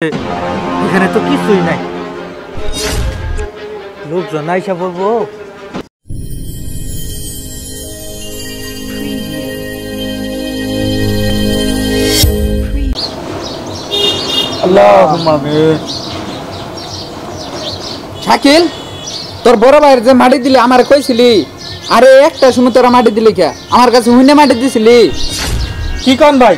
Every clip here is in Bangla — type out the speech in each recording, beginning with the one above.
এখানে তো কিছুই নাই, লোকজন আইসা বলবো আল্লাহুম্মা আমিন। শাকিল, তোর বড় ভাইয়ের যে মাটি দিলি আমার কইছিলি, আরে একটা সময় তোরা মাটি দিলি কে? আমার কাছে হুইনে মাটি দিছিলি। কি কন ভাই,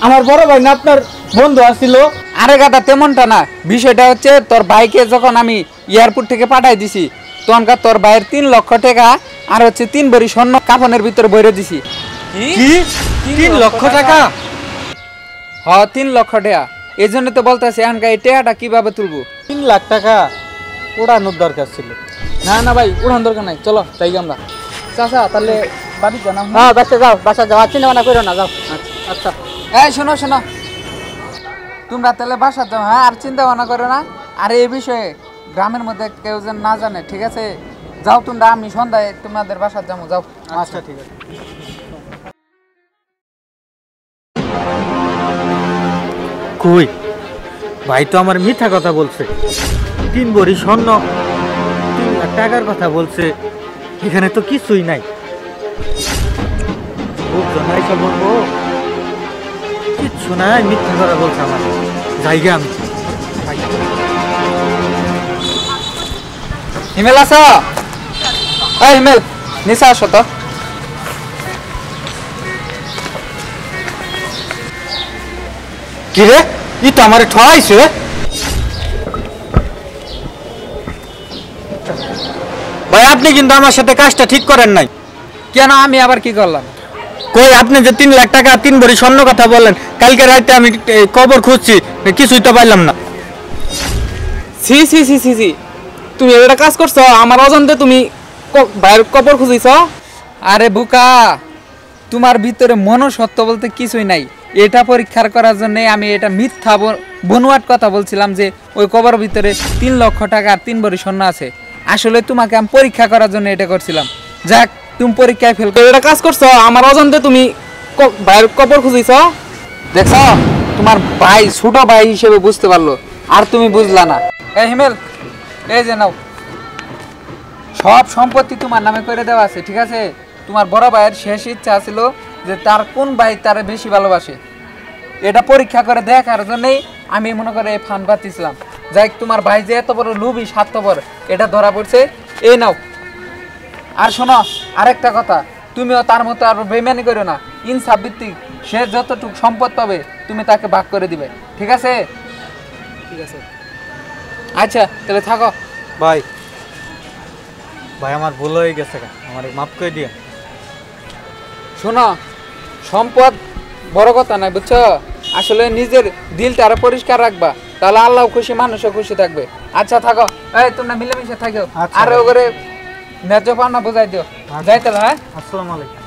আমার বড় ভাই না আপনার বন্ধু আসছিল? আরে গাদা তেমনটা না, বিষয়টা হচ্ছে তোর ভাইকে যখন আমি এয়ারপোর্ট থেকে পাঠাই দিছি তখনকার তোর ভাইয়ের 3 লক্ষ টাকা আর হচ্ছে 3 ভরি স্বর্ণ কাফনের ভিতরে বইরে দিছি। কি 3 লক্ষ টাকা? হ্যাঁ 3 লক্ষ টাকা। এই জন্য তো বলতেছি এখানকার এই টাকাটা কিভাবে তুলবো। 3 লাখ টাকা উড়ানোর দরকার ছিল। না না ভাই, উড়ান দরকার নাই, চলো তাই আমরা। চাচা তাহলে বাড়ি জানা। হ্যাঁ বাসা যাও, চিন্তা ভাবনা করো না, যাও। আচ্ছা এই শোনো শোনো, তোমরা তাহলে বাসা যাও, হ্যাঁ, আর চিন্তা ভাবনা করো না। আর এই বিষয়ে গ্রামের মধ্যে কেউ যেন না জানে, ঠিক আছে? যাও তোমরা, আমি সন্ধ্যায় তোমাদের বাসা যাবো, যাও। আচ্ছা ঠিক আছে। কই ভাই তো আমার মিথ্যা কথা বলছে, 3 ভরি স্বর্ণ 3 লাখ টাকার কথা বলছে, এখানে তো কিছুই নাই। লোকজন আইসা বলবো কিচ্ছু নাই, মিথ্যা কথা বলছে আমার জায়গা। আমি হিমেল আসো, এই হিমেল নিচে আসো তো। কি রে, ই তো আমার ঠয়াইছে। ভাই আপনি কিন্তু আমার সাথে কাজটা ঠিক করেন নাই। কেন, আমি আবার কি করলাম? কই আপনি যে 3 লাখ টাকা 3 ভরি স্বর্ণ কথা বললেন, কালকে রাতে আমি কবর খুঁজছি, কিছুই তো পাইলাম না। সি সি সি সি সি, তুমি এটা কাজ করছো আমার অজান্তে, তুমি ভাইয়ের কবর খুঁজিছ? আরে বুকা, তোমার ভিতরে মনসত্ব বলতে কিছুই নাই। এটা পরীক্ষা করার জন্য আমি এটা মিথ্যা বনুয়াট কথা বলছিলাম যে ওই কবর ভিতরে 3 লক্ষ টাকা আর 3 ভরি স্বর্ণ আছে। আসলে তোমাকে আমি পরীক্ষা করার জন্য এটা করছিলাম। যাক, তুমি পরীক্ষায় ফেল করে এটা কাজ করছো আমার অজান্তে, তুমি ভাইয়ের কবর খুঁজিছ। দেখছ, তোমার ভাই ছোট ভাই হিসেবে বুঝতে পারলো, আর তুমি বুঝলা না। এই হিমেল, এই যে নাও, সব সম্পত্তি তোমার নামে করে দেওয়া আছে, ঠিক আছে? তোমার বড় ভাইয়ের শেষ ইচ্ছা ছিল যে তার কোন ভাই তারে বেশি ভালোবাসে, এটা পরীক্ষা করে দেখার জন্যই আমি মনে করে এই ফান পাতিছিলাম। যাই, তোমার ভাই যে এত বড় লোভী স্বার্থপর এটা ধরা পড়ছে। এই নাও। আর শোনো আরেকটা কথা, তুমিও তার মতো আর বেইমানি করো না। ইনসাফ ভিত্তিক সে যতটুকু সম্পদ পাবে তুমি তাকে ভাগ করে দিবে, ঠিক আছে? ঠিক আছে। আচ্ছা তাহলে থাকো। ভাই ভাই আমার ভুল হয়ে গেছে, আমার মাফ করে দিয়ে। শোনো, সম্পদ বড় কথা নাই, বুঝছো? আসলে নিজের দিলটা আরো পরিষ্কার রাখবা, তাহলে আল্লাহ খুশি, মানুষও খুশি থাকবে। আচ্ছা থাকো, এই তোমরা মিলেমিশে থাকো। আচ্ছা, আর ওরে ন্যায্য পাওনা বুঝাই দিও। যাই তাহলে, হ্যাঁ? আসসালামু আলাইকুম।